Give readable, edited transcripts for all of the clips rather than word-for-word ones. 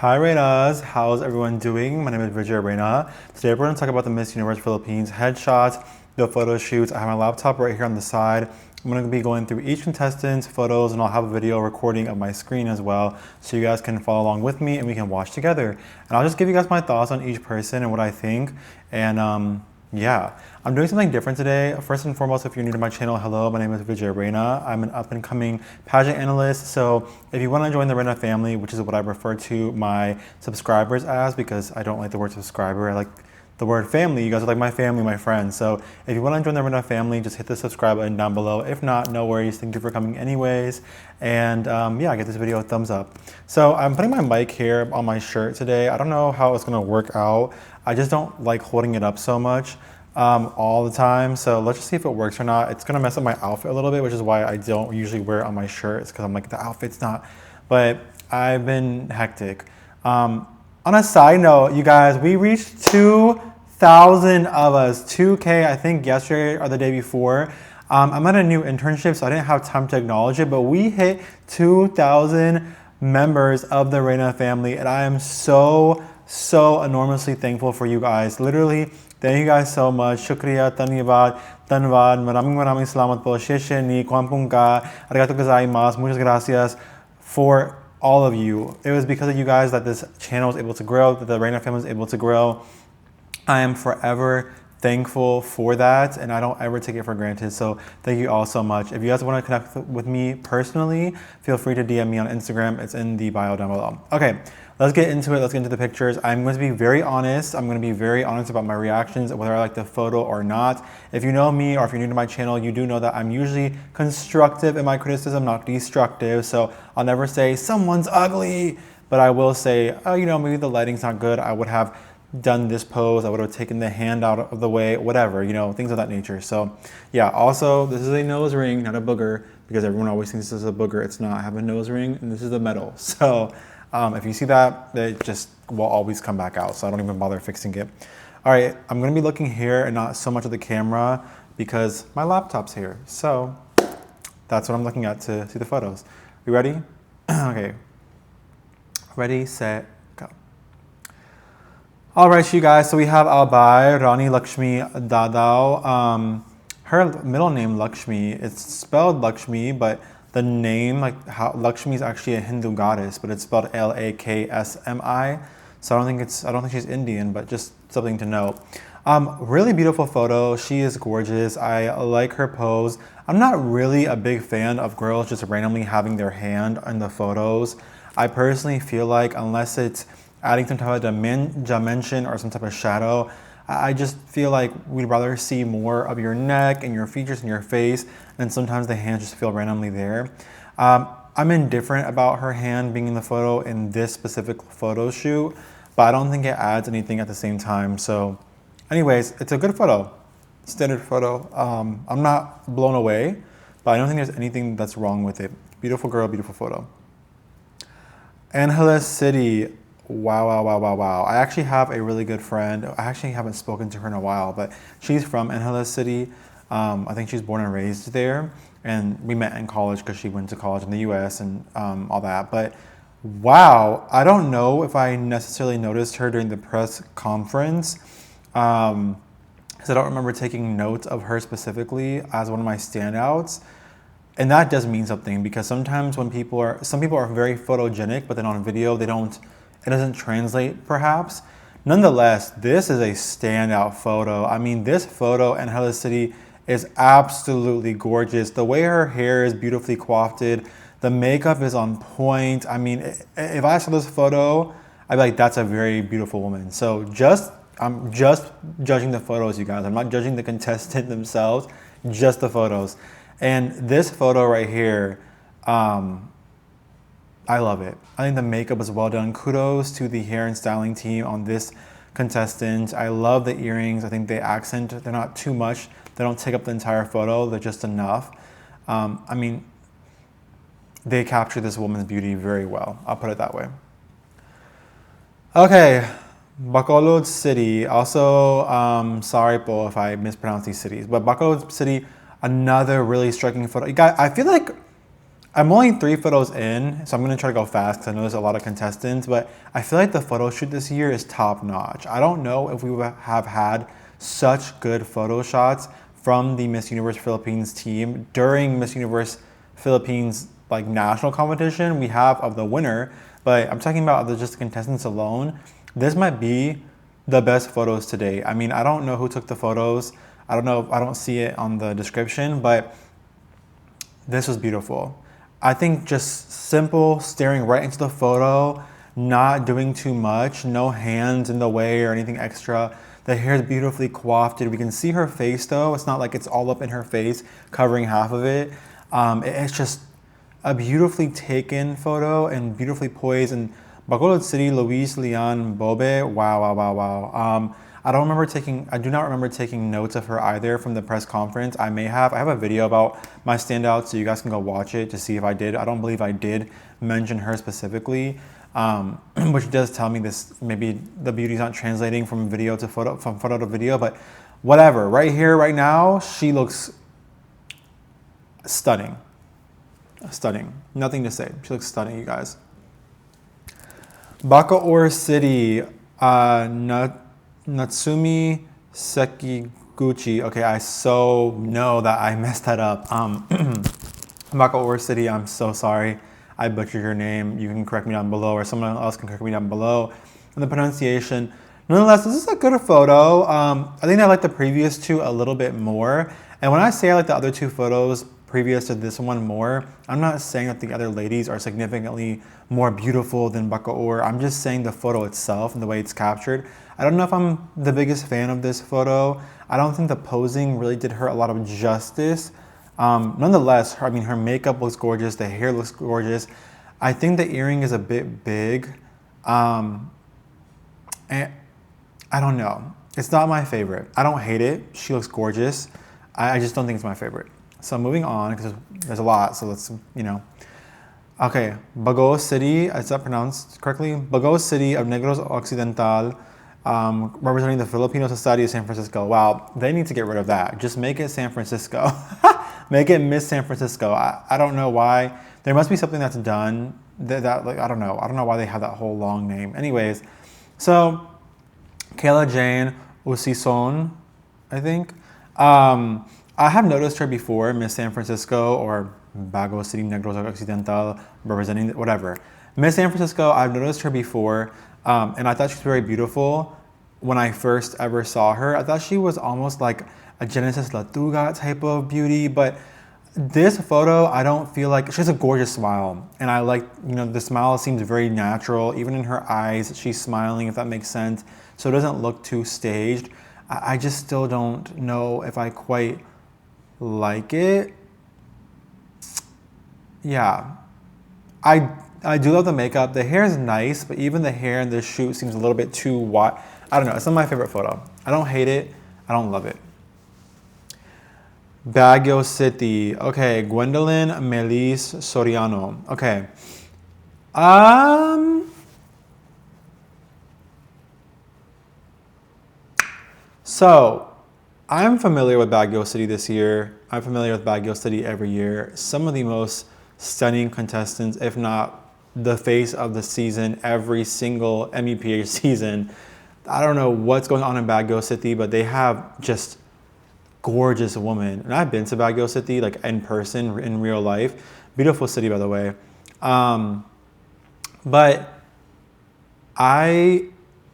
Hi Reynas, how's everyone doing? My name is Reyna. Today we're going to talk about the Miss Universe Philippines headshots, the photo shoots. I have my laptop right here on the side. I'm going to be going through each contestant's photos and I'll have a video recording of my screen as well so you guys can follow along with me and we can watch together. And I'll just give you guys my thoughts on each person and what I think. And yeah, I'm doing something different today. First and foremost, if you're new to my channel, hello, my name is Reyna. I'm an up and coming pageant analyst. So if you want to join the Reyna family, which is what I refer to my subscribers as, because I don't like the word subscriber, I like the word family. You guys are like my family, my friends. So if you want to join the Reyna family, just hit the subscribe button down below. If not, no worries. Thank you for coming anyways. And yeah, give this video a thumbs up. So I'm putting my mic here on my shirt today. I don't know how it's going to work out. I just don't like holding it up so much all the time. So let's just see if it works or not. It's going to mess up my outfit a little bit, which is why I don't usually wear it on my shirt. It's because I'm like, the outfit's not. But I've been hectic. On a side note, you guys, we reached 2,000 of us, 2K, I think yesterday or the day before. I'm at a new internship, so I didn't have time to acknowledge it, but we hit 2,000 members of the Reyna family, and I am so enormously thankful for you guys. Literally, thank you guys so much. Shukriya, dhanyavad, maraming salamat po. Sheshe ni kwampung ka, arigato gozaimasu, muchas gracias for all of you. It was because of you guys that this channel was able to grow, that the Reyna family was able to grow. I am forever thankful for that, and I don't ever take it for granted. So thank you all so much. If you guys want to connect with me personally, feel free to DM me on Instagram. It's in the bio down below. Okay, let's get into it. Let's get into the pictures. I'm going to be very honest. I'm going to be very honest about my reactions, whether I like the photo or not. If you know me or if you're new to my channel, you do know that I'm usually constructive in my criticism, not destructive. So I'll never say someone's ugly, but I will say, oh, you know, maybe the lighting's not good. I would have done this pose, I would have taken the hand out of the way, whatever, you know, things of that nature. So yeah, also this is a nose ring, not a booger, because everyone always thinks this is a booger. It's not. I have a nose ring and this is a metal. So if you see that, it just will always come back out. So I don't even bother fixing it. All right, I'm gonna be looking here and not so much at the camera because my laptop's here. So that's what I'm looking at to see the photos. You ready? Okay, ready, set, go. All right, you guys, so we have Albay, Rani Lakshmi Dadao. Her middle name, Lakshmi, it's spelled Lakshmi, but the name, like how Lakshmi is actually a Hindu goddess, but it's spelled L-A-K-S-M-I. So I don't think she's Indian, but just something to know. Really beautiful photo. She is gorgeous. I like her pose. I'm not really a big fan of girls just randomly having their hand in the photos. I personally feel like unless it's adding some type of dimension or some type of shadow, I just feel like we'd rather see more of your neck and your features and your face, and sometimes the hands just feel randomly there. I'm indifferent about her hand being in the photo in this specific photo shoot, but I don't think it adds anything at the same time. So anyways, it's a good photo, standard photo. I'm not blown away, but I don't think there's anything that's wrong with it. Beautiful girl, beautiful photo. Angeles City. Wow. I actually have a really good friend. I actually haven't spoken to her in a while, but she's from Angeles City. I think she's born and raised there. And we met in college because she went to college in the US and all that. But wow, I don't know if I necessarily noticed her during the press conference. Because I don't remember taking notes of her specifically as one of my standouts. And that does mean something, because sometimes when some people are very photogenic, but then on video, it doesn't translate perhaps. Nonetheless, this is a standout photo. I mean, this photo in Angeles City is absolutely gorgeous. The way her hair is beautifully coiffed, the makeup is on point. I mean, if I saw this photo, I'd be like, that's a very beautiful woman. So I'm just judging the photos, you guys. I'm not judging the contestant themselves, just the photos. And this photo right here, I love it. I think the makeup is well done. Kudos to the hair and styling team on this contestant. I love the earrings. I think they accent, they're not too much. They don't take up the entire photo. They're just enough. I mean, they capture this woman's beauty very well. I'll put it that way. Okay, Bacolod City. Also, sorry po if I mispronounce these cities, but Bacolod City, another really striking photo. You guys, I feel like I'm only 3 photos in, so I'm gonna try to go fast because I know there's a lot of contestants, but I feel like the photo shoot this year is top notch. I don't know if we would have had such good photo shots from the Miss Universe Philippines team during Miss Universe Philippines like national competition we have of the winner, but I'm talking about just the contestants alone. This might be the best photos today. I mean, I don't know who took the photos. I don't know, I don't see it on the description, but this was beautiful. I think just simple, staring right into the photo, not doing too much, no hands in the way or anything extra. The hair is beautifully coiffed. We can see her face though. It's not like it's all up in her face, covering half of it. It's just a beautifully taken photo and beautifully poised. And Bacolod City, Luis Leon Bobe, wow, wow, wow, wow. I do not remember taking notes of her either from the press conference. I have a video about my standouts, so you guys can go watch it to see if I did. I don't believe I did mention her specifically, which does tell me this, maybe the beauty's not translating from video to photo, from photo to video, but whatever. Right here, right now, she looks stunning. Stunning. Nothing to say. She looks stunning, you guys. Bacoor City, Natsumi Sekiguchi. Okay, I so know that I messed that up. Bacoor City, I'm so sorry. I butchered your name. You can correct me down below, or someone else can correct me down below. And the pronunciation. Nonetheless, this is a good photo. I think I like the previous 2 a little bit more. And when I say I like the other 2 photos previous to this one more, I'm not saying that the other ladies are significantly more beautiful than Bacoor. I'm just saying the photo itself and the way it's captured. I don't know if I'm the biggest fan of this photo. I don't think the posing really did her a lot of justice. Nonetheless, her makeup looks gorgeous. The hair looks gorgeous. I think the earring is a bit big. And I don't know. It's not my favorite. I don't hate it. She looks gorgeous. I just don't think it's my favorite. So moving on, because there's a lot, so let's, Okay, Bago City, is that pronounced correctly? Bago City of Negros Occidental, representing the Filipino Society of San Francisco. Wow, they need to get rid of that. Just make it San Francisco. Make it Miss San Francisco. I don't know why. There must be something that's done that like, I don't know. I don't know why they have that whole long name. Anyways, so Kayla Jane Usison, I think. I have noticed her before, Miss San Francisco or Bago City Negros Occidental, representing whatever. Miss San Francisco, I've noticed her before, and I thought she was very beautiful when I first ever saw her. I thought she was almost like a Genesis Latuga type of beauty, but this photo, I don't feel like, she has a gorgeous smile. And I like, the smile seems very natural. Even in her eyes, she's smiling, if that makes sense. So it doesn't look too staged. I just still don't know if I quite like it. Yeah, I do love the makeup. The hair is nice, but even the hair in this shoot seems a little bit too wide. I don't know. It's not my favorite photo. I don't hate it. I don't love it. Baguio City. Okay, Gwendolyn Melis Soriano. Okay. So, I'm familiar with Baguio City this year. I'm familiar with Baguio City every year. Some of the most stunning contestants, if not the face of the season, every single MEPH season. I don't know what's going on in Baguio City, but they have just gorgeous women. And I've been to Baguio City, like in person, in real life. Beautiful city, by the way. But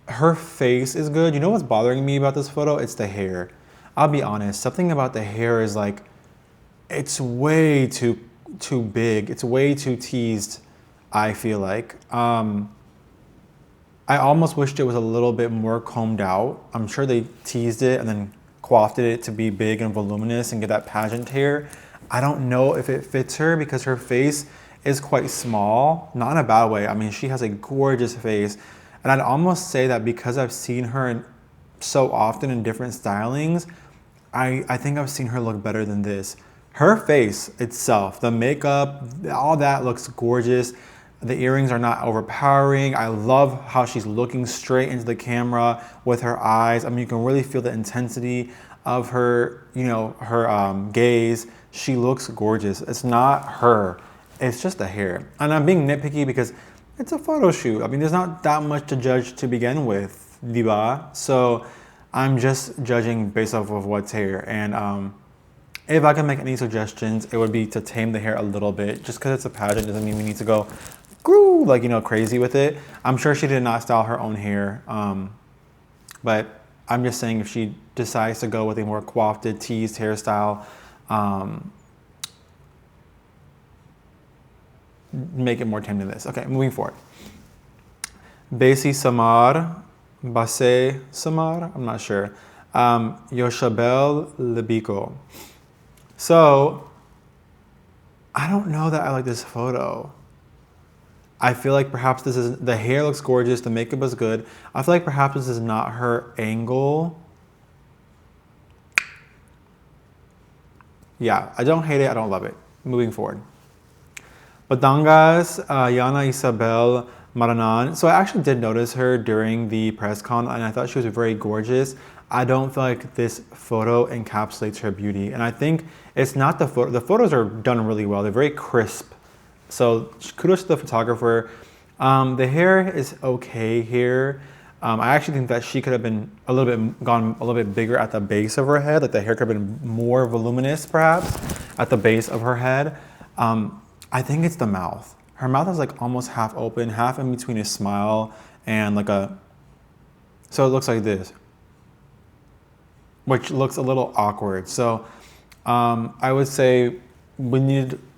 her face is good. You know what's bothering me about this photo? It's the hair. I'll be honest, something about the hair is like, it's way too big. It's way too teased, I feel like. I almost wished it was a little bit more combed out. I'm sure they teased it and then coiffed it to be big and voluminous and get that pageant hair. I don't know if it fits her because her face is quite small, not in a bad way. I mean, she has a gorgeous face. And I'd almost say that because I've seen her so often in different stylings, I think I've seen her look better than this. Her face itself, the makeup, all that looks gorgeous. The earrings are not overpowering. I love how she's looking straight into the camera with her eyes. I mean, you can really feel the intensity of her, her gaze. She looks gorgeous. It's not her. it's just the hair. And I'm being nitpicky because it's a photo shoot. I mean, there's not that much to judge to begin with, diba? So I'm just judging based off of what's here. And if I can make any suggestions, it would be to tame the hair a little bit. Just because it's a pageant doesn't mean we need to go like, you know, crazy with it. I'm sure she did not style her own hair. But I'm just saying if she decides to go with a more coiffed, teased hairstyle, make it more tame than this. Okay, moving forward. Basi Samar, Base Samar, I'm not sure. Yoshabel Libiko. So, I don't know that I like this photo. I feel like perhaps this is, the hair looks gorgeous, the makeup is good. I feel like perhaps this is not her angle. Yeah, I don't hate it, I don't love it. Moving forward. Batangas, Yana Isabel Maranan. So I actually did notice her during the press con and I thought she was very gorgeous. I don't feel like this photo encapsulates her beauty. And I think it's not the photo. The photos are done really well. They're very crisp. So kudos to the photographer. The hair is okay here. I actually think that she could have been gone a little bit bigger at the base of her head. Like the hair could have been more voluminous perhaps at the base of her head. I think it's the mouth. Her mouth is like almost half open, half in between a smile and like a, so it looks like this, which looks a little awkward. So I would say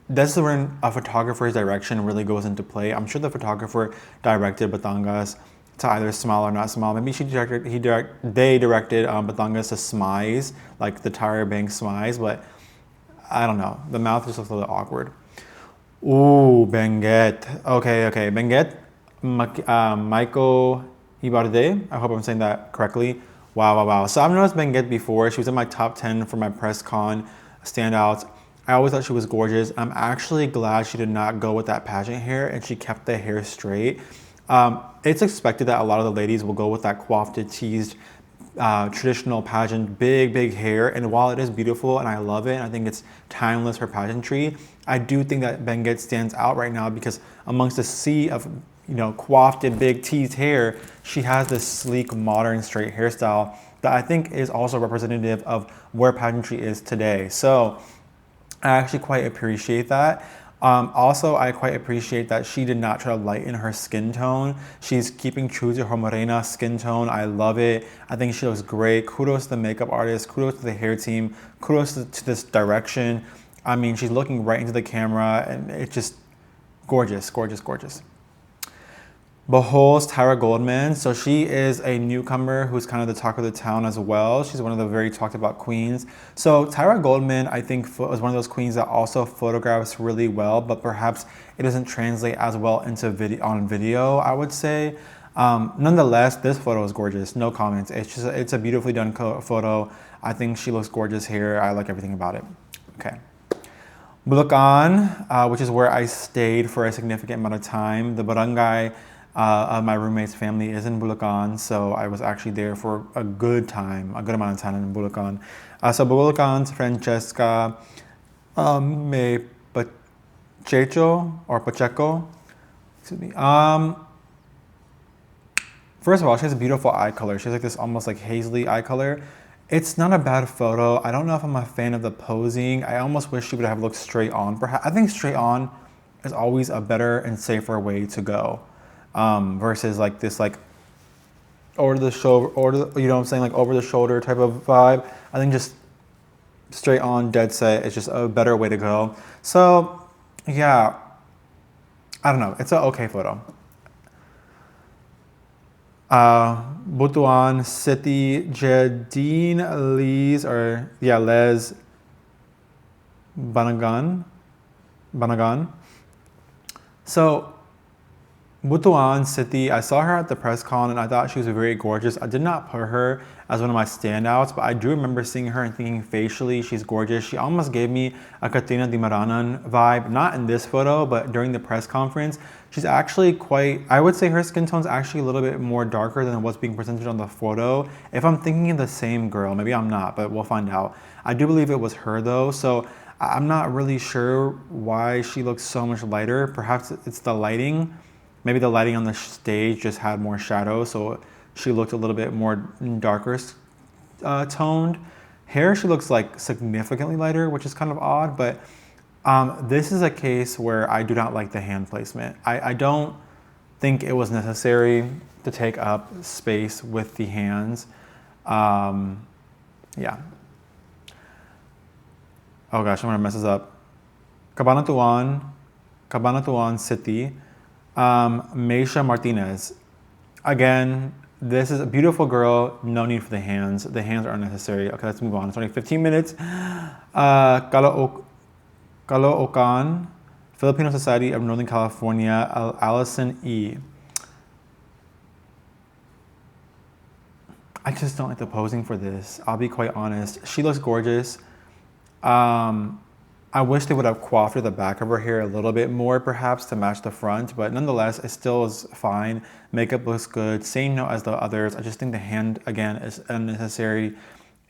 that's when a photographer's direction really goes into play. I'm sure the photographer directed Batangas to either smile or not smile. Maybe they directed Batangas to smize, like the Tyra Banks smize, but I don't know. The mouth just looks a little awkward. Ooh, Benguet. Okay. Benguet, Michael Ibarde. I hope I'm saying that correctly. Wow. So I've noticed Benguet before. She was in my top 10 for my press con standouts. I always thought she was gorgeous. I'm actually glad she did not go with that pageant hair and she kept the hair straight. It's expected that a lot of the ladies will go with that coiffed, teased, traditional pageant, big hair. And while it is beautiful and I love it, and I think it's timeless for pageantry, I do think that Benguet stands out right now because amongst the sea of, you know, coiffed, big teased hair, she has this sleek, modern, straight hairstyle that I think is also representative of where pageantry is today. So I actually quite appreciate that. Also, I quite appreciate that she did not try to lighten her skin tone. She's keeping true to her Reyna skin tone. I love it. I think she looks great. Kudos to the makeup artist. Kudos to the hair team. Kudos to this direction. I mean, she's looking right into the camera and it's just gorgeous. Beholds Tyra Goldman. So she is a newcomer who's kind of the talk of the town as well. She's one of the very talked about queens. So Tyra Goldman, I think, was one of those queens that also photographs really well, but perhaps it doesn't translate as well into video, I would say. Nonetheless, this photo is gorgeous. No comments. It's a beautifully done photo. I think she looks gorgeous here. I like everything about it. Okay. Bulacan, which is where I stayed for a significant amount of time. The barangay my roommate's family is in Bulacan, so I was actually there for a good amount of time in Bulacan. So Bulacan's Francesca May Pacheco, excuse me. First of all, she has a beautiful eye color. She has like this almost like hazily eye color. It's not a bad photo. I don't know if I'm a fan of the posing. I almost wish she would have looked straight on. Perhaps I think straight on is always a better and safer way to go. Versus like this like over the shoulder, you know what I'm saying, like over the shoulder type of vibe. I think just straight on, dead set is just a better way to go. So yeah, I don't know, it's an okay photo. Butuan City Jadine Les Banagan. So Butuan City, I saw her at the press con and I thought she was very gorgeous. I did not put her as one of my standouts, but I do remember seeing her and thinking facially she's gorgeous. She almost gave me a Katrina Di Maranan vibe, not in this photo, but during the press conference. She's actually I would say her skin tone's actually a little bit more darker than what's being presented on the photo. If I'm thinking of the same girl, maybe I'm not, but we'll find out. I do believe it was her though, so I'm not really sure why she looks so much lighter. Perhaps it's the lighting. Maybe the lighting on the stage just had more shadow, so she looked a little bit more darker toned. Hair, she looks like significantly lighter, which is kind of odd, but this is a case where I do not like the hand placement. I don't think it was necessary to take up space with the hands. Yeah. Oh gosh, I'm gonna mess this up. Cabanatuan City, Meisha Martinez. Again, this is a beautiful girl, no need for the hands. The hands are unnecessary. Okay, let's move on. It's only 15 minutes. Caloocan, Filipino Society of Northern California, Allison E. I just don't like the posing for this. I'll be quite honest. She looks gorgeous. I wish they would have coiffed the back of her hair a little bit more, perhaps, to match the front, but nonetheless, it still is fine. Makeup looks good. Same note as the others. I just think the hand, again, is unnecessary.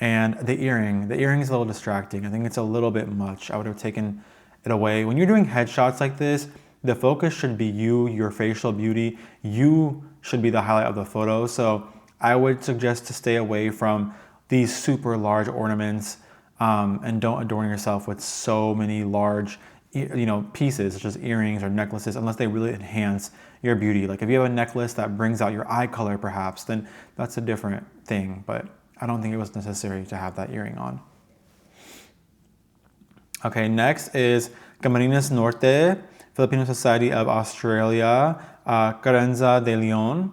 And the earring is a little distracting. I think it's a little bit much. I would have taken it away. When you're doing headshots like this, the focus should be you, your facial beauty. You should be the highlight of the photo. So I would suggest to stay away from these super large ornaments, and don't adorn yourself with so many large, pieces such as earrings or necklaces, unless they really enhance your beauty. Like if you have a necklace that brings out your eye color, perhaps, then that's a different thing. But I don't think it was necessary to have that earring on. Okay, next is Camarines Norte, Filipino Society of Australia, Carenza de Leon.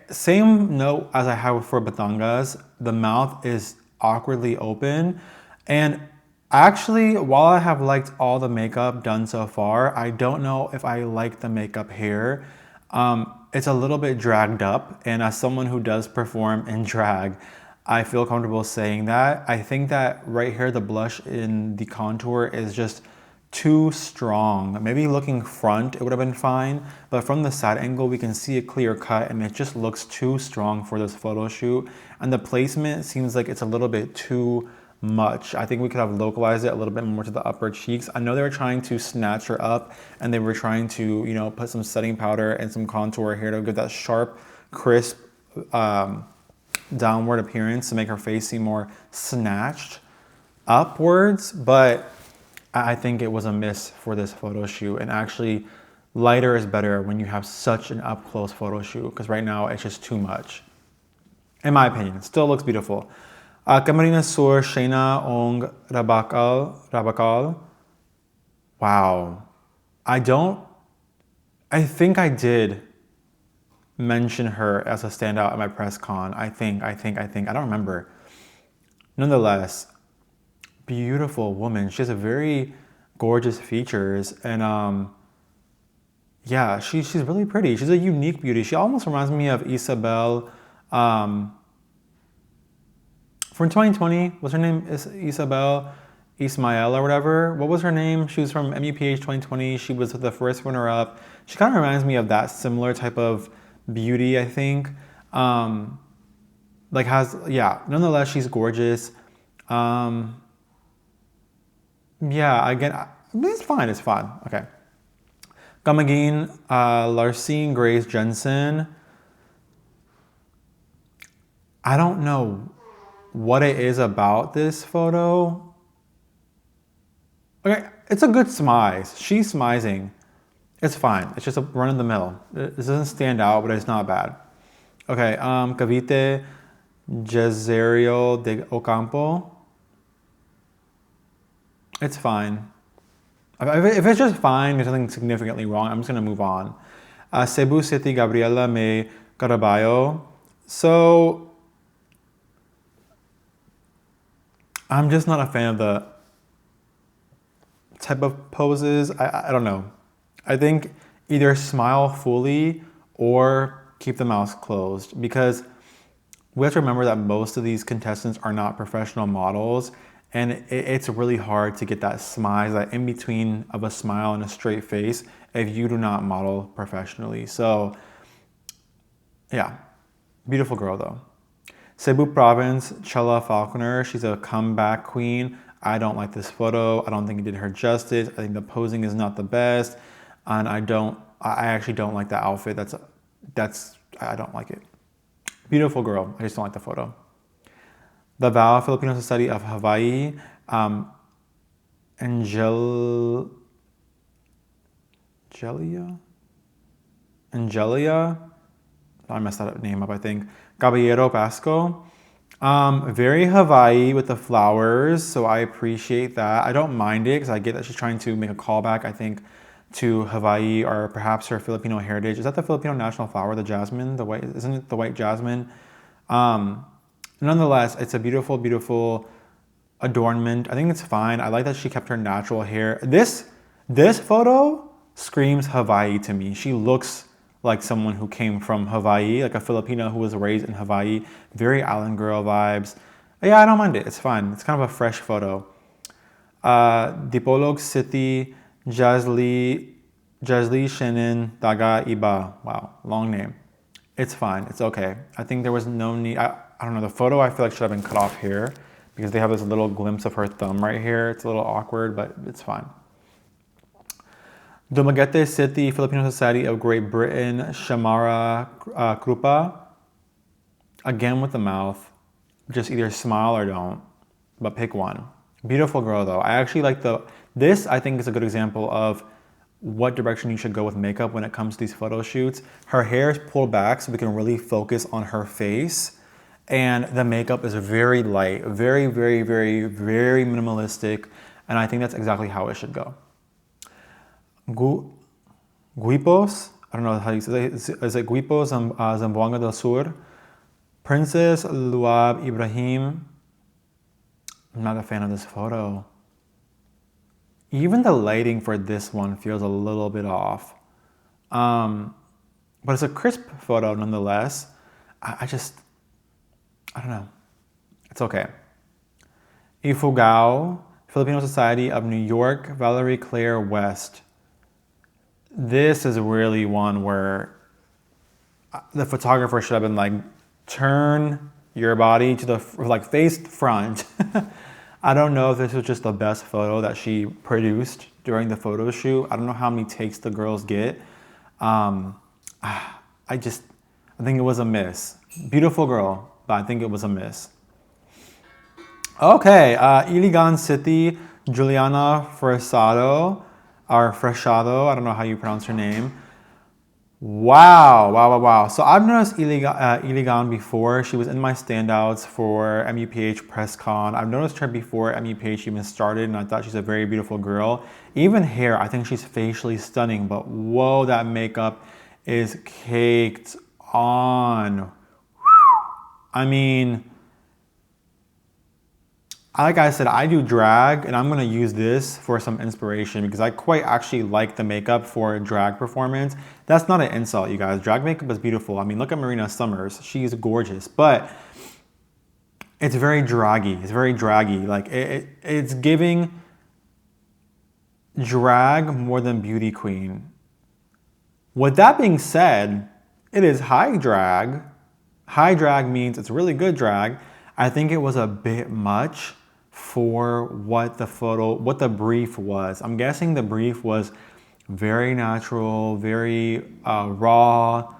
Same note as I have for Batangas, the mouth is awkwardly open. And actually, while I have liked all the makeup done so far, I don't know if I like the makeup here. It's a little bit dragged up, and as someone who does perform in drag, I feel comfortable saying that. I think that right here, the blush in the contour is just too strong. Maybe looking front, it would have been fine, but from the side angle, we can see a clear cut and it just looks too strong for this photo shoot. And the placement seems like it's a little bit too much. I think we could have localized it a little bit more to the upper cheeks. I know they were trying to snatch her up and they were trying to, put some setting powder and some contour here to give that sharp, crisp, downward appearance to make her face seem more snatched upwards, but I think it was a miss for this photo shoot. And actually, lighter is better when you have such an up-close photo shoot, because right now it's just too much. In my opinion, it still looks beautiful. Camarines Sur, Shayna Ong Rabacal. Wow. I think I did mention her as a standout at my press con. I think. I don't remember. Nonetheless, beautiful woman. She has a very gorgeous features, and yeah, she's really pretty. She's a unique beauty. She almost reminds me of Isabel from 2020. What's her name? Is Isabel Ismael or whatever? What was her name? She was from MUPH 2020. She was the first runner-up. She kind of reminds me of that similar type of beauty, I think. Nonetheless, she's gorgeous. Yeah, again, it's fine. Okay. Gamagin, Larcine Grace Jensen. I don't know what it is about this photo. Okay, it's a good smize. She's smizing. It's fine. It's just a run of the mill. It doesn't stand out, but it's not bad. Okay, Cavite Jezerio de Ocampo. It's fine. If it's just fine, there's nothing significantly wrong, I'm just gonna move on. Cebu City, Gabriela May Caraballo. So, I'm just not a fan of the type of poses. I don't know. I think either smile fully or keep the mouth closed, because we have to remember that most of these contestants are not professional models. And it's really hard to get that smile, that in between of a smile and a straight face, if you do not model professionally. So, yeah, beautiful girl though. Cebu Province, Chella Falconer, she's a comeback queen. I don't like this photo. I don't think it did her justice. I think the posing is not the best. And I actually don't like that outfit. I don't like it. Beautiful girl. I just don't like the photo. The Vow Filipino Society of Hawaii. Angelia? I messed that name up, I think. Caballero Pasco. Very Hawaii with the flowers, so I appreciate that. I don't mind it because I get that she's trying to make a callback, I think, to Hawaii or perhaps her Filipino heritage. Is that the Filipino national flower, the jasmine? The white, isn't it the white jasmine? Nonetheless, it's a beautiful, beautiful adornment. I think it's fine. I like that she kept her natural hair. This photo screams Hawaii to me. She looks like someone who came from Hawaii, like a Filipino who was raised in Hawaii. Very island girl vibes. Yeah, I don't mind it. It's fine. It's kind of a fresh photo. Dipolog City, Jazli Shinin Daga Iba. Wow, long name. It's fine. It's okay. I think there was no need. I don't know. The photo I feel like should have been cut off here because they have this little glimpse of her thumb right here. It's a little awkward, but it's fine. Dumaguete City, Filipino Society of Great Britain, Shamara Krupa. Again with the mouth. Just either smile or don't, but pick one. Beautiful girl though. I actually like this I think is a good example of what direction you should go with makeup when it comes to these photo shoots. Her hair is pulled back so we can really focus on her face. And the makeup is very light, very, very, very, very minimalistic. And I think that's exactly how it should go. Guipos, I don't know how you say it. Is it Guipos, Zamboanga del Sur? Princess Luab Ibrahim. I'm not a fan of this photo. Even the lighting for this one feels a little bit off. But it's a crisp photo nonetheless. I don't know. It's okay. Ifugao, Filipino Society of New York, Valerie Claire West. This is really one where the photographer should have been like, turn your body to the, like face front. I don't know if this was just the best photo that she produced during the photo shoot. I don't know how many takes the girls get. I think it was a miss. Beautiful girl, but I think it was a miss. Okay, Iligan City, Juliana Fresado, or Fresado, I don't know how you pronounce her name. Wow. So I've noticed Iligan before. She was in my standouts for MUPH press con. I've noticed her before MUPH even started, and I thought she's a very beautiful girl. Even hair, I think she's facially stunning, but whoa, that makeup is caked on. I mean, like I said, I do drag, and I'm gonna use this for some inspiration because I quite actually like the makeup for a drag performance. That's not an insult, you guys. Drag makeup is beautiful. I mean, look at Marina Summers. She's gorgeous, but it's very draggy. It's very draggy. Like it's giving drag more than beauty queen. With that being said, it is high drag. High drag means it's really good drag. I think it was a bit much for what the brief was. I'm guessing the brief was very natural, very raw.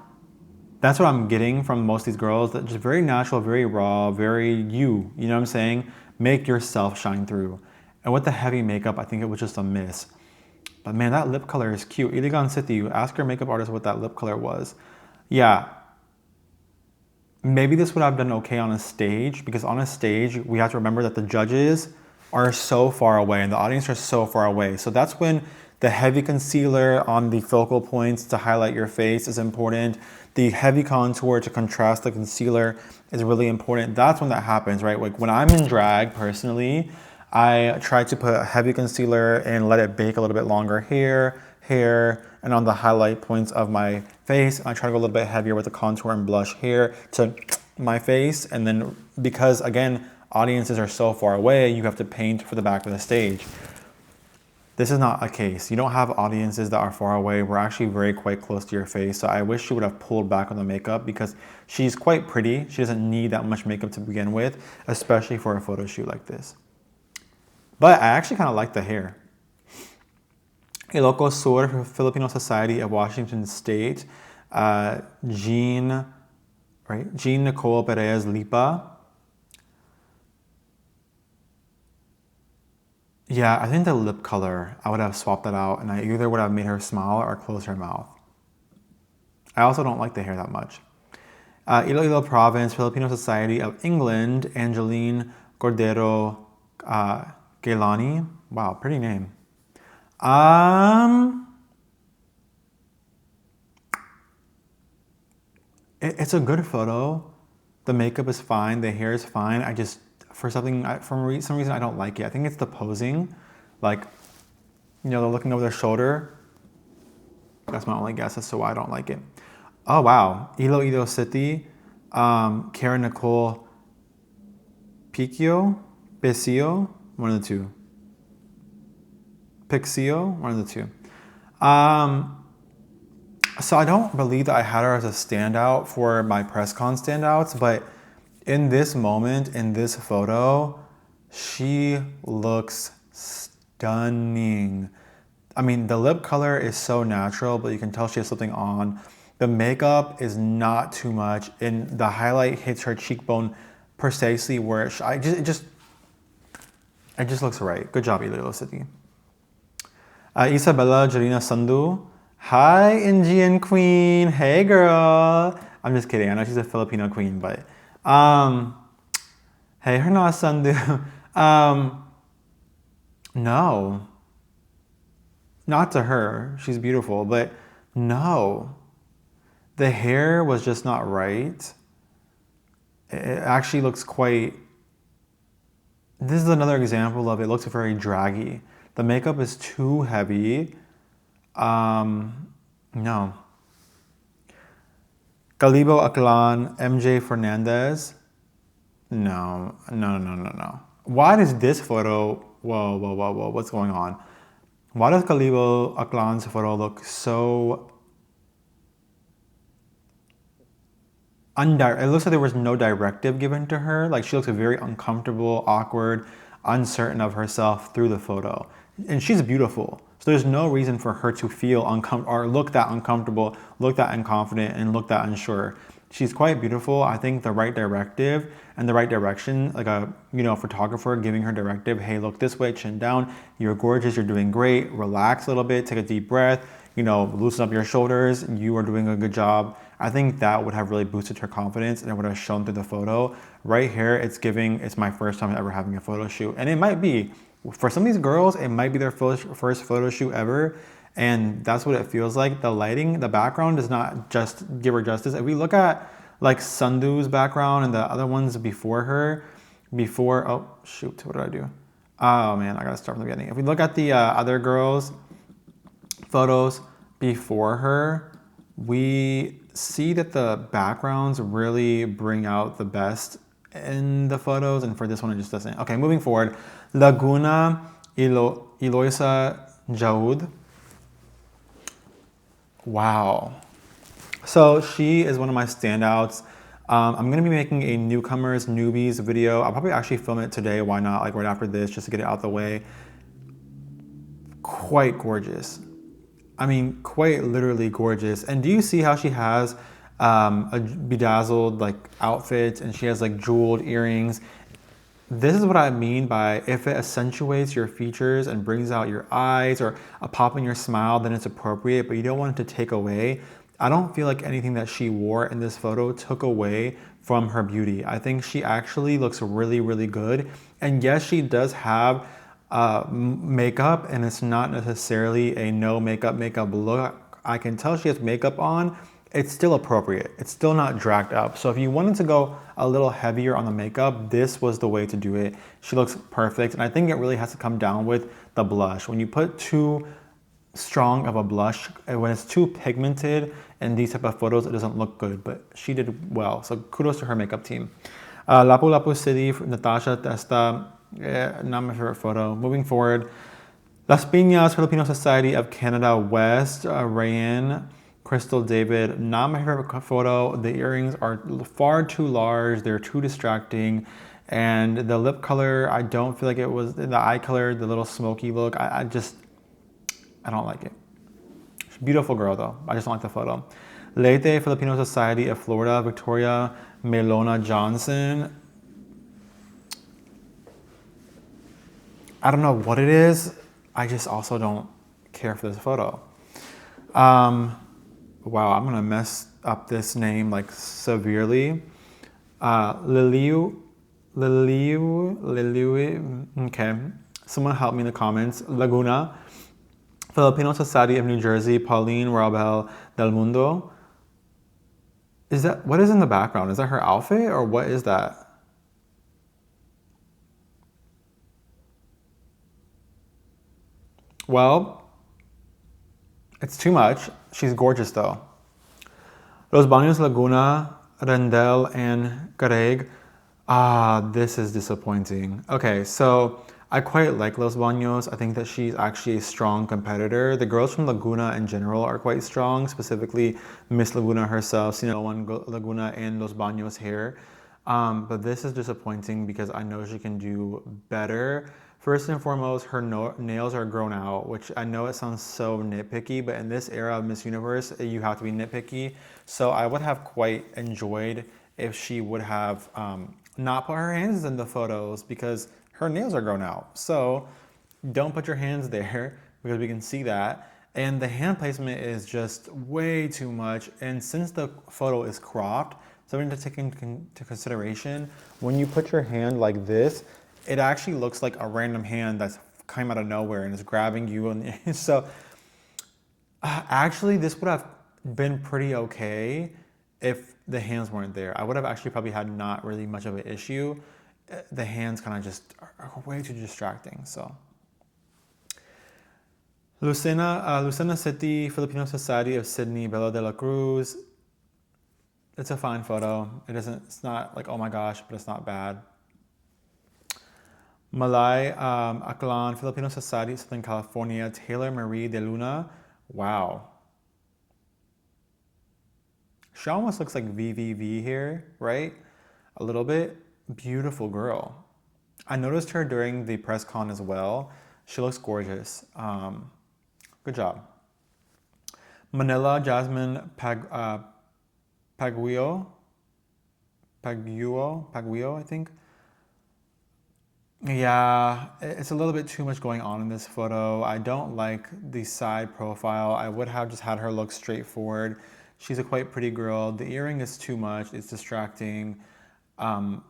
That's what I'm getting from most of these girls. That just very natural, very raw, very you know what I'm saying? Make yourself shine through. And with the heavy makeup, I think it was just a miss. But man, that lip color is cute. Iligan City, ask your makeup artist what that lip color was. Yeah. Maybe this would have done okay on a stage, because on a stage, we have to remember that the judges are so far away and the audience are so far away. So that's when the heavy concealer on the focal points to highlight your face is important. The heavy contour to contrast the concealer is really important. That's when that happens, right? Like when I'm in drag personally, I try to put a heavy concealer and let it bake a little bit longer here, and on the highlight points of my face. I try to go a little bit heavier with the contour and blush here to my face. And then because again, audiences are so far away, you have to paint for the back of the stage. This is not a case. You don't have audiences that are far away. We're actually quite close to your face. So I wish she would have pulled back on the makeup because she's quite pretty. She doesn't need that much makeup to begin with, especially for a photo shoot like this. But I actually kind of like the hair. Ilocos Sur, Filipino Society of Washington State. Jean Nicole Perez Lipa. Yeah, I think the lip color, I would have swapped that out, and I either would have made her smile or close her mouth. I also don't like the hair that much. Iloilo Province, Filipino Society of England, Angeline Cordero Gailani. Wow, pretty name. It's a good photo. The makeup is fine. The hair is fine. I just, for some reason, I don't like it. I think it's the posing. Like, you know, they're looking over their shoulder. That's my only guess as to why I don't like it. Oh, wow. Iloilo City, Karen Nicole Piccio, one of the two. Pixio, one of the two. So I don't believe that I had her as a standout for my press con standouts, but in this moment, in this photo, she looks stunning. I mean, the lip color is so natural, but you can tell she has something on. The makeup is not too much, and the highlight hits her cheekbone precisely where it just looks right. Good job, Iloilo City. Isabella Jarina Sandu. Hi, Indian queen. Hey, girl. I'm just kidding. I know she's a Filipino queen, but hey, her na Sandu. No, not to her. She's beautiful, but no. The hair was just not right. It actually looks quite... This is another example of it looks very draggy. The makeup is too heavy. No. Galibo Aklan, MJ Fernandez. No. Why does this photo... Whoa, what's going on? Why does Galibo Aklan's photo look so... It looks like there was no directive given to her. Like, she looks very uncomfortable, awkward, uncertain of herself through the photo. And she's beautiful. So there's no reason for her to feel uncomfortable or look that uncomfortable, look that unconfident, and look that unsure. She's quite beautiful. I think the right directive and the right direction, like a photographer giving her directive, hey, look this way, chin down, you're gorgeous, you're doing great, relax a little bit, take a deep breath, loosen up your shoulders, you are doing a good job. I think that would have really boosted her confidence and it would have shown through the photo. Right here, it's my first time ever having a photo shoot. And it might be, for some of these girls, it might be their first photo shoot ever. And that's what it feels like. The lighting, the background does not just give her justice. If we look at like Sandhu's background and the other ones before her, oh shoot, what did I do? Oh man, I gotta start from the beginning. If we look at the other girls' photos before her, we see that the backgrounds really bring out the best in the photos, and for this one it just doesn't. Okay, moving forward. Laguna Eloisa Jaud. Wow. So she is one of my standouts. I'm gonna be making a newbies video. I'll probably actually film it today. Why not? Like right after this, just to get it out the way. Quite gorgeous. I mean, quite literally gorgeous. And do you see how she has a bedazzled like outfit and she has like jeweled earrings? This is what I mean by if it accentuates your features and brings out your eyes or a pop in your smile, then it's appropriate, but you don't want it to take away. I don't feel like anything that she wore in this photo took away from her beauty. I think she actually looks really, really good. And yes, she does have makeup, and it's not necessarily a no makeup look. I can tell she has makeup on. It's still appropriate. It's still not dragged up. So if you wanted to go a little heavier on the makeup, this was the way to do it. She looks perfect. And I think it really has to come down with the blush. When you put too strong of a blush, when it's too pigmented in these type of photos, it doesn't look good, but she did well. So kudos to her makeup team. Lapu-Lapu City, Natasha Testa, not my favorite photo. Moving forward, Las Piñas, Filipino Society of Canada West, Reyna, Crystal David, not my favorite photo. The earrings are far too large. They're too distracting. And the lip color, I don't feel like it was, the eye color, the little smoky look, I don't like it. Beautiful girl though, I just don't like the photo. Leyte Filipino Society of Florida, Victoria Melona Johnson. I don't know what it is. I just also don't care for this photo. Wow, I'm gonna mess up this name like severely. Liliu, okay. Someone help me in the comments. Laguna, Filipino Society of New Jersey, Pauline Rabel del Mundo. Is that, what is in the background? Is that her outfit or what is that? Well, it's too much. She's gorgeous though. Los Baños Laguna, Rendel, and Gareg. This is disappointing. Okay, so I quite like Los Baños. I think that she's actually a strong competitor. The girls from Laguna in general are quite strong, specifically Miss Laguna herself, Sinaloan Laguna and Los Baños here. But this is disappointing because I know she can do better. First and foremost, her nails are grown out, which I know it sounds so nitpicky, but in this era of Miss Universe, you have to be nitpicky. So I would have quite enjoyed if she would have not put her hands in the photos because her nails are grown out. So don't put your hands there because we can see that. And the hand placement is just way too much. And since the photo is cropped, something to take into consideration, when you put your hand like this, it actually looks like a random hand that's come out of nowhere and is grabbing you. And so actually this would have been pretty okay if the hands weren't there. I would have actually probably had not really much of an issue. The hands kind of just are way too distracting, so. Lucena City, Filipino Society of Sydney, Bella de la Cruz. It's a fine photo. It's not like, oh my gosh, but it's not bad. Malay Aklan, Filipino Society, Southern California, Taylor Marie de Luna. Wow. She almost looks like VVV here, right? A little bit. Beautiful girl. I noticed her during the press con as well. She looks gorgeous. Good job. Manila Jasmine Paguio, I think. Yeah, it's a little bit too much going on in this photo. I don't like the side profile. I would have just had her look straightforward. She's a quite pretty girl. The earring is too much. It's distracting.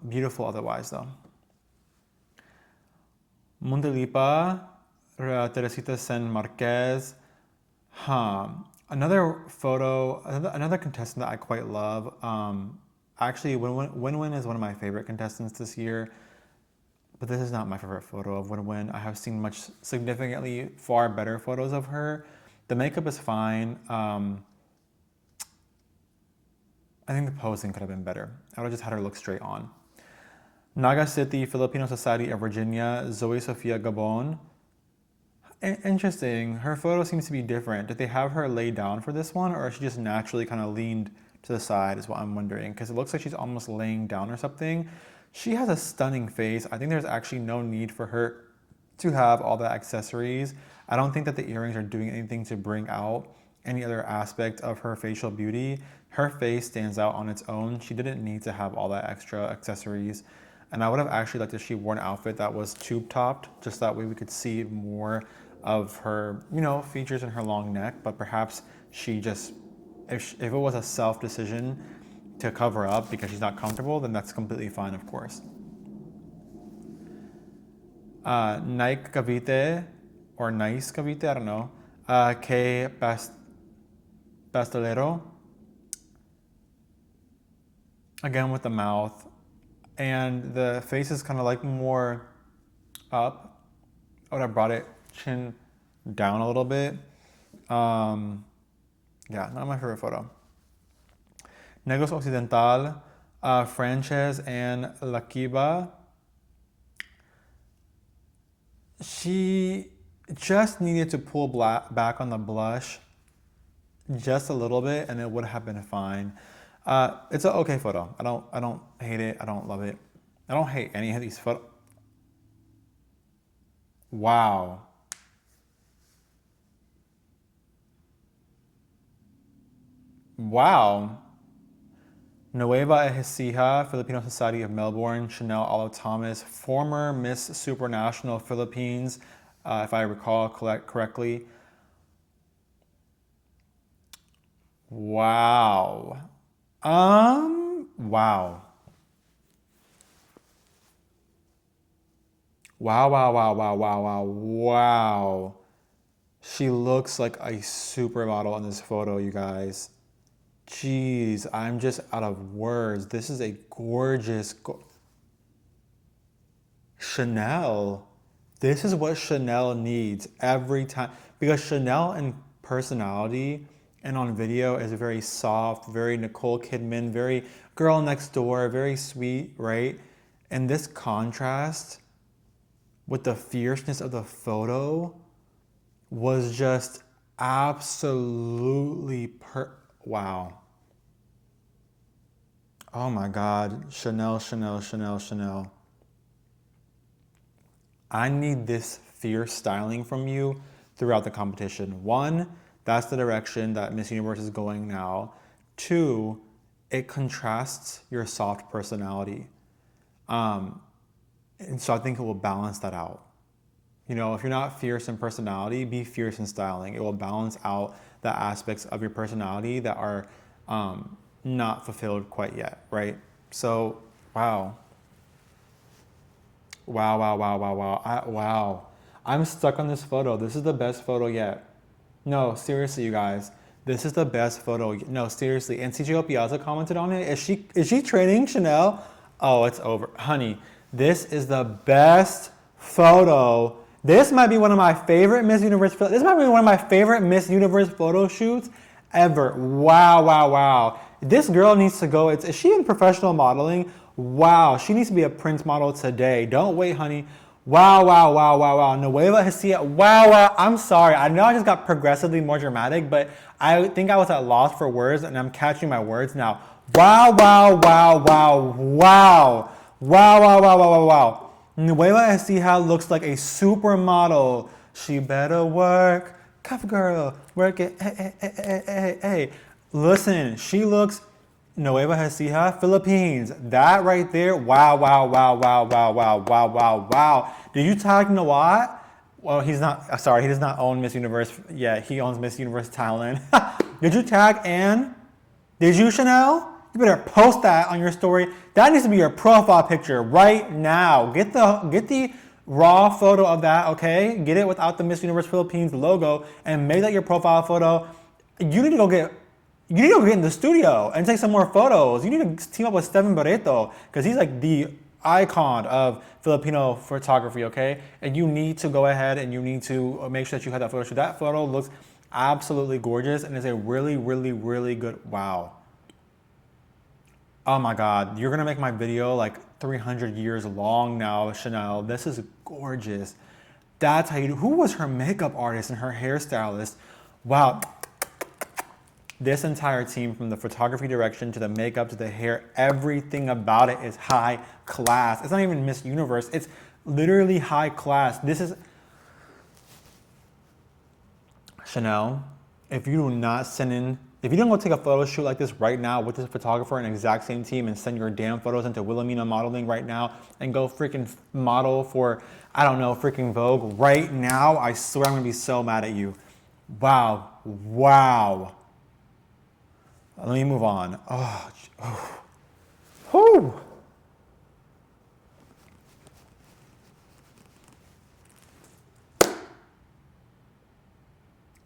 Beautiful otherwise though. Mundalipa, Teresita Sen Marquez. Another photo, another contestant that I quite love. Actually, Win-Win is one of my favorite contestants this year. But this is not my favorite photo of Win-Win. I have seen significantly far better photos of her. The makeup is fine. I think the posing could have been better. I would have just had her look straight on. Naga City, Filipino Society of Virginia, Zoe Sofia Gabon. Interesting. Her photo seems to be different. Did they have her lay down for this one, or is she just naturally kind of leaned to the side is what I'm wondering, because it looks like she's almost laying down or something. She has a stunning face. I think there's actually no need for her to have all the accessories. I don't think that the earrings are doing anything to bring out any other aspect of her facial beauty. Her face stands out on its own. She didn't need to have all that extra accessories. And I would have actually liked if she wore an outfit that was tube topped, just that way we could see more of her, features in her long neck. But perhaps she just, if it was a self decision to cover up because she's not comfortable, then that's completely fine, of course. Nike Cavite, or Nice Cavite, I don't know. K Pastolero. Again with the mouth. And the face is kind of like more up. I would have brought it chin down a little bit. Yeah, not my favorite photo. Negros Occidental, Frances and Lakiba. She just needed to pull back on the blush just a little bit and it would have been fine. It's an okay photo. I don't hate it. I don't love it. I don't hate any of these photos. Wow. Wow. Nueva Ecija, Filipino Society of Melbourne, Chanel Olive Thomas, former Miss Supranational Philippines, if I recall correctly. Wow. Wow. Wow, wow, wow, wow, wow, wow, wow. She looks like a supermodel in this photo, you guys. Jeez, I'm just out of words. This is a gorgeous Chanel. This is what Chanel needs every time, because Chanel in personality and on video is very soft, very Nicole Kidman, very girl next door, very sweet, right? And this contrast with the fierceness of the photo was just absolutely wow. Oh my God, Chanel, Chanel, Chanel, Chanel. I need this fierce styling from you throughout the competition. One, that's the direction that Miss Universe is going now. Two, it contrasts your soft personality. And so I think it will balance that out. You know, if you're not fierce in personality, be fierce in styling. It will balance out the aspects of your personality that are not fulfilled quite yet, right? So, wow. Wow, wow, wow, wow, wow. Wow. I'm stuck on this photo. This is the best photo yet. No, seriously, you guys. This is the best photo. No, seriously. And CJO Piazza commented on it. Is she training Chanel? Oh, it's over. Honey, this is the best photo. This might be one of my favorite Miss Universe. This might be one of my favorite Miss Universe photo shoots ever. Wow, wow, wow. This girl needs to go. Is she in professional modeling? Wow, she needs to be a print model today. Don't wait, honey. Wow, wow, wow, wow, wow. Nueva Ecija. Wow, wow. I'm sorry. I know I just got progressively more dramatic, but I think I was at loss for words, and I'm catching my words now. Wow, wow, wow, wow, wow. Wow, wow, wow, wow, wow, wow. Nueva Ecija looks like a supermodel. She better work. Cuff girl. Work it. Hey, hey, hey, hey, hey, hey. Listen, she looks Nueva Ecija, Philippines. That right there. Wow, wow, wow, wow, wow, wow, wow, wow, wow. Did you tag Nawat? Well, he's not, sorry, he does not own Miss Universe yet. He owns Miss Universe Thailand. Did you tag Anne? Did you, Chanel? You better post that on your story. That needs to be your profile picture right now. Get the raw photo of that, okay? Get it without the Miss Universe Philippines logo and make that your profile photo. You need to go get in the studio and take some more photos. You need to team up with Steven Barreto because he's like the icon of Filipino photography, okay? And you need to go ahead and you need to make sure that you have that photo shoot. That photo looks absolutely gorgeous and is a really, really, really good, wow. Oh my God, you're gonna make my video like 300 years long now, Chanel. This is gorgeous. That's how you do. Who was her makeup artist and her hairstylist? Wow. This entire team, from the photography direction to the makeup to the hair, everything about it is high class. It's not even Miss Universe. It's literally high class. This is Chanel. If you do not send in, if you don't go take a photo shoot like this right now with this photographer and exact same team and send your damn photos into Wilhelmina Modeling right now and go freaking model for, I don't know, freaking Vogue right now, I swear I'm gonna be so mad at you. Wow, wow. Let me move on. Oh. Whew.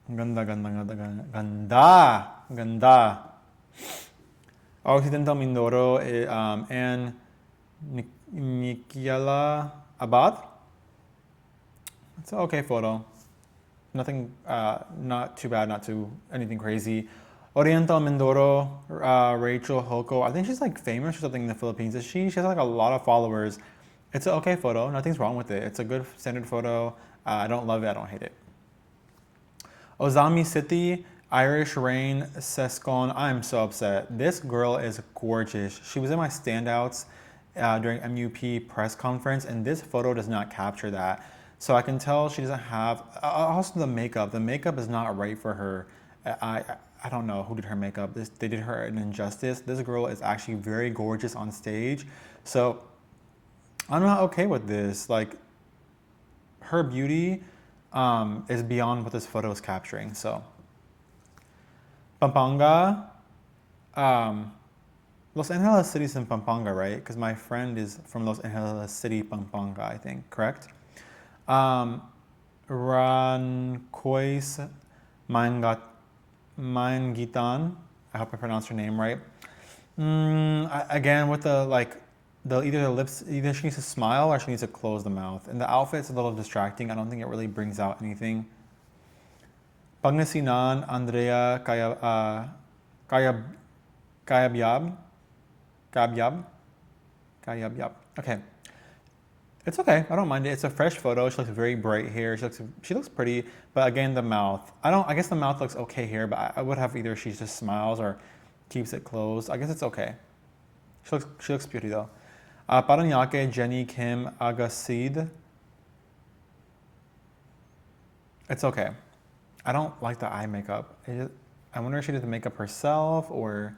Ganda, ganda, ganda, ganda, ganda. Occidental Mindoro and Nikiala Abad. It's an okay photo. Nothing, not too bad, not too anything crazy. Oriental Mindoro, Rachel Hoko. I think she's like famous or something in the Philippines. She has like a lot of followers. It's an okay photo. Nothing's wrong with it. It's a good standard photo. I don't love it. I don't hate it. Ozami City, Irish Rain Sescon. I'm so upset. This girl is gorgeous. She was in my standouts during MUP press conference, and this photo does not capture that. So I can tell she doesn't have, also the makeup. The makeup is not right for her. I don't know who did her makeup. They did her an injustice. This girl is actually very gorgeous on stage. So I'm not okay with this. Like, her beauty is beyond what this photo is capturing. So Pampanga, Los Angeles City is in Pampanga, right? Because my friend is from Los Angeles City, Pampanga, I think, correct? Rancois Mangitan, I hope I pronounced her name right. Again, with the either the lips, either she needs to smile or she needs to close the mouth. And the outfit's a little distracting. I don't think it really brings out anything. Pangasinan, Andrea Kayabyab. Okay. It's okay. I don't mind it. It's a fresh photo. She looks very bright here. She looks pretty. But again, the mouth. I guess the mouth looks okay here, but I would have either she just smiles or keeps it closed. I guess it's okay. She looks pretty though. Paranaque, Jenny Kim Agasid. It's okay. I don't like the eye makeup. I wonder if she did the makeup herself or...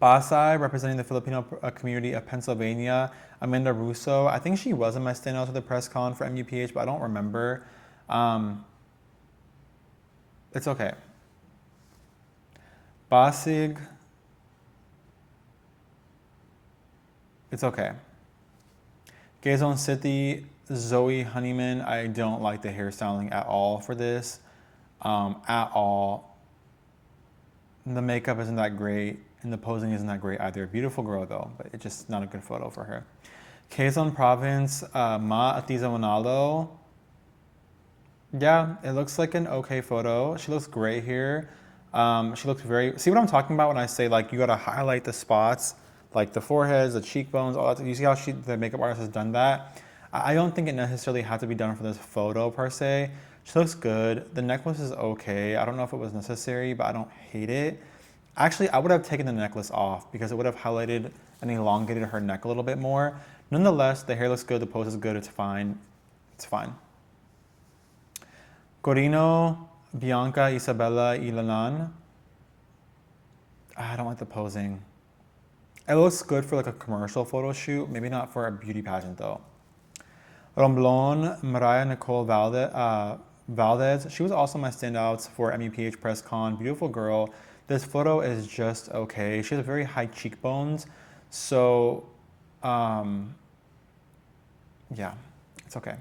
Pasay, representing the Filipino community of Pennsylvania. Amanda Russo. I think she was in my standout to the press con for MUPH, but I don't remember. It's okay. Pasig. It's okay. Quezon City, Zoe Honeyman. I don't like the hairstyling at all for this. At all. The makeup isn't that great. And the posing isn't that great either. Beautiful girl though, but it's just not a good photo for her. Quezon Province, Ma Atiza Manalo. Yeah, it looks like an okay photo. She looks great here. She looks very, see what I'm talking about when I say like you gotta highlight the spots, like the foreheads, the cheekbones, all that. You see how the makeup artist has done that? I don't think it necessarily had to be done for this photo per se. She looks good. The necklace is okay. I don't know if it was necessary, but I don't hate it. Actually, I would have taken the necklace off because it would have highlighted and elongated her neck a little bit more. Nonetheless, the hair looks good, the pose is good, it's fine. It's fine. Corino, Bianca, Isabella, Ilanan. I don't like the posing. It looks good for like a commercial photo shoot, maybe not for a beauty pageant though. Romblon, Mariah Nicole Valdez. She was also my standouts for MUPH press con. Beautiful girl. This photo is just okay. She has very high cheekbones. So, yeah, it's okay.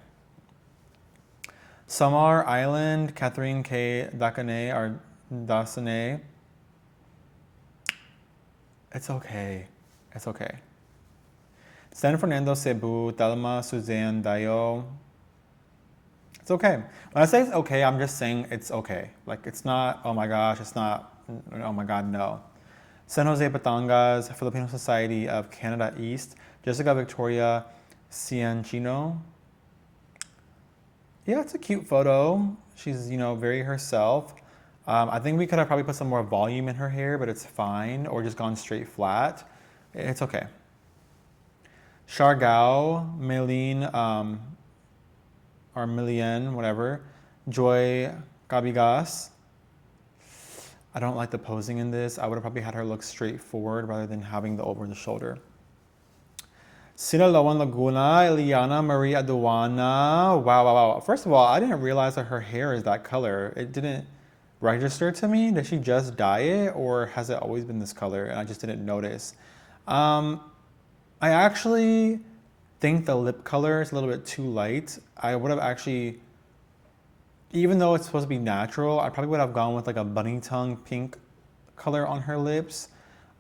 Samar Island, Catherine K. Dakane or Dasane. It's okay. It's okay. San Fernando, Cebu, Thelma, Suzanne, Dayo. It's okay. When I say it's okay, I'm just saying it's okay. Like, it's not, oh my gosh, it's not, oh my God, no. San Jose, Batangas, Filipino Society of Canada East, Jessica Victoria Cianchino. Yeah, it's a cute photo. She's, very herself. I think we could have probably put some more volume in her hair, but it's fine, or just gone straight flat. It's okay. Chargao, Meline, or Millienne, whatever. Joy Cabigas. I don't like the posing in this. I would have probably had her look straight forward rather than having the over the shoulder. Sinaloa Laguna, Eliana Marie Aduana. Wow. First of all, I didn't realize that her hair is that color. It didn't register to me. Did she just dye it or has it always been this color and I just didn't notice? I actually think the lip color is a little bit too light. I would have actually, even though it's supposed to be natural, I probably would have gone with like a bunny tongue pink color on her lips.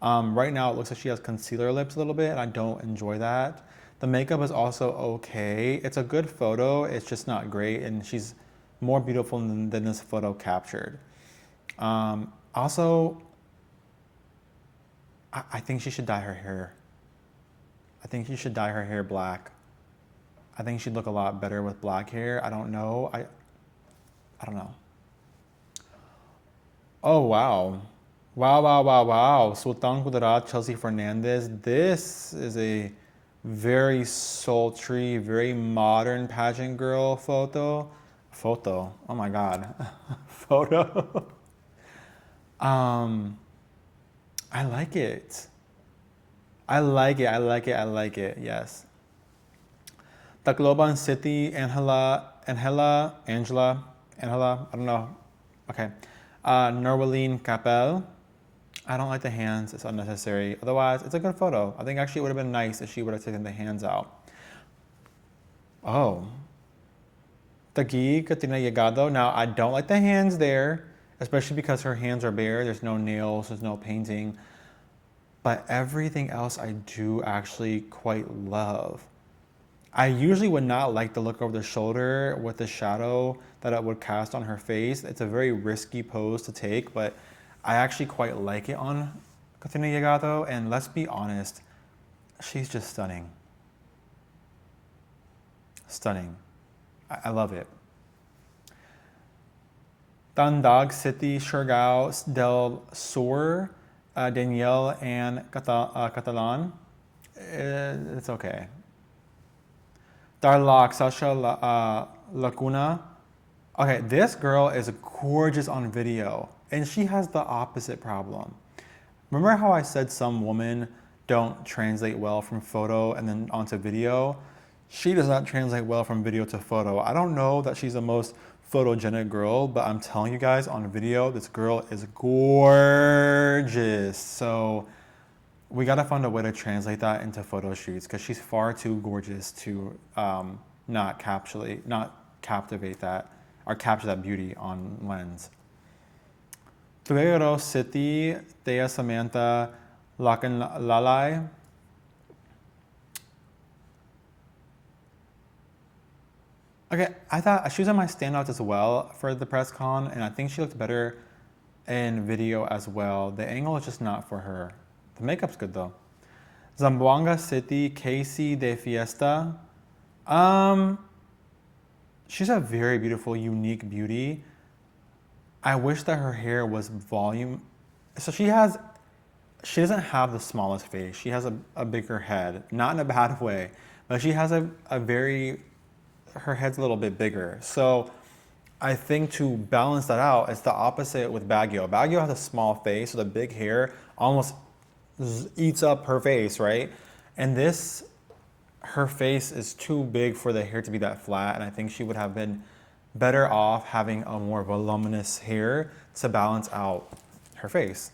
Right now it looks like she has concealer lips a little bit and I don't enjoy that. The makeup is also okay. It's a good photo, it's just not great and she's more beautiful than this photo captured. Also, I think she should dye her hair. I think she should dye her hair black. I think she'd look a lot better with black hair. I don't know. I don't know. Oh, wow. Wow, wow, wow, wow. Sultan Kudarat, Chelsea Fernandez. This is a very sultry, very modern pageant girl photo. Photo. Oh my God. Photo. Um, I like it. I like it. I like it. I like it. Yes. Tacloban City, Angela. I don't know. Okay. Norweline Capel. I don't like the hands. It's unnecessary. Otherwise, it's a good photo. I think actually it would have been nice if she would have taken the hands out. Oh. Tagi Katina Llegado. Now, I don't like the hands there, especially because her hands are bare. There's no nails, there's no painting. But everything else I do actually quite love. I usually would not like the look over the shoulder with the shadow that it would cast on her face. It's a very risky pose to take, but I actually quite like it on Katina Llegado. And let's be honest, she's just stunning. Stunning. I love it. Tandag City, Surigao del Sur, Danielle and Catalan. It's okay. Darlak, Sasha Lacuna. Okay, this girl is gorgeous on video, and she has the opposite problem. Remember how I said some women don't translate well from photo and then onto video? She does not translate well from video to photo. I don't know that she's the most photogenic girl, but I'm telling you guys on video, this girl is gorgeous. So we gotta find a way to translate that into photo shoots because she's far too gorgeous to not captivate that or capture that beauty on lens. Tuguegarao City, Thea Samantha Lakan Lalai. Okay, I thought she was on my standouts as well for the press con, and I think she looked better in video as well. The angle is just not for her. The makeup's good though. Zamboanga City, Casey de Fiesta. She's a very beautiful, unique beauty. I wish that her hair was volume. So she doesn't have the smallest face. She has a bigger head, not in a bad way, but she has her head's a little bit bigger. So I think to balance that out, it's the opposite with Baguio. Baguio has a small face, so the big hair almost eats up her face, right? And her face is too big for the hair to be that flat, and I think she would have been better off having a more voluminous hair to balance out her face.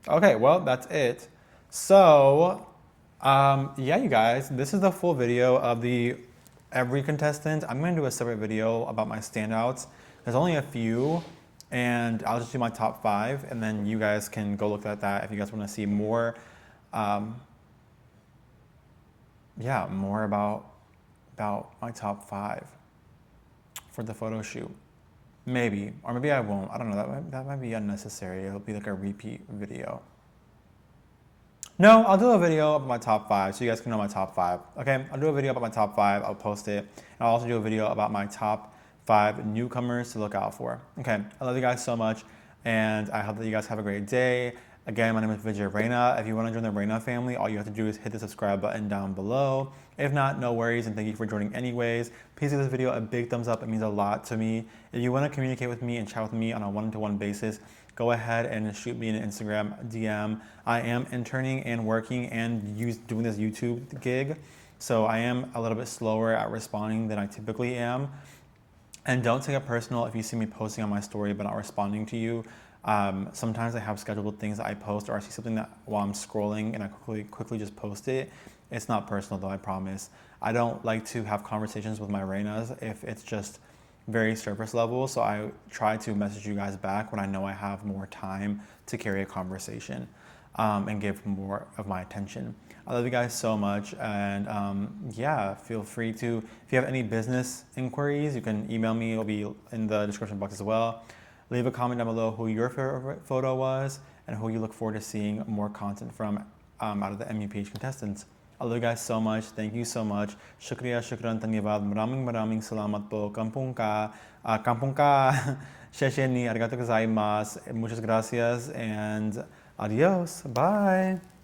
Okay, well, that's it. So, yeah, you guys, this is the full video of every contestant. I'm gonna do a separate video about my standouts. There's only a few, and I'll just do my top 5, and then you guys can go look at that if you guys wanna see more, more about my top 5 for the photo shoot. Maybe, or maybe I won't. I don't know, that might be unnecessary. It'll be like a repeat video. No, I'll do a video about my top 5 so you guys can know my top 5. Okay, I'll do a video about my top 5. I'll post it. And I'll also do a video about my top 5 newcomers to look out for. Okay, I love you guys so much, and I hope that you guys have a great day. Again, my name is Reyna. If you want to join the Reyna family, all you have to do is hit the subscribe button down below. If not, no worries, and thank you for joining anyways. Please give this video a big thumbs up. It means a lot to me. If you want to communicate with me and chat with me on a one-to-one basis, go ahead and shoot me an Instagram DM. I am interning and working and doing this YouTube gig, so I am a little bit slower at responding than I typically am. And don't take it personal if you see me posting on my story but not responding to you. Sometimes I have scheduled things that I post, or I see something that while I'm scrolling and I quickly just post it. It's not personal though, I promise. I don't like to have conversations with my Reynas if it's just very surface level, so I try to message you guys back when I know I have more time to carry a conversation and give more of my attention. I love you guys so much, and yeah, feel free to, if you have any business inquiries, you can email me. It'll be in the description box as well. Leave a comment down below who your favorite photo was and who you look forward to seeing more content from out of the MUPH contestants. I love you guys so much. Thank you so much. Shukriya, shukran, dhanyavad. Maraming salamat po. Kampung ka. Sheshe ni arigatou gozaimasu. Muchas gracias and adios. Bye.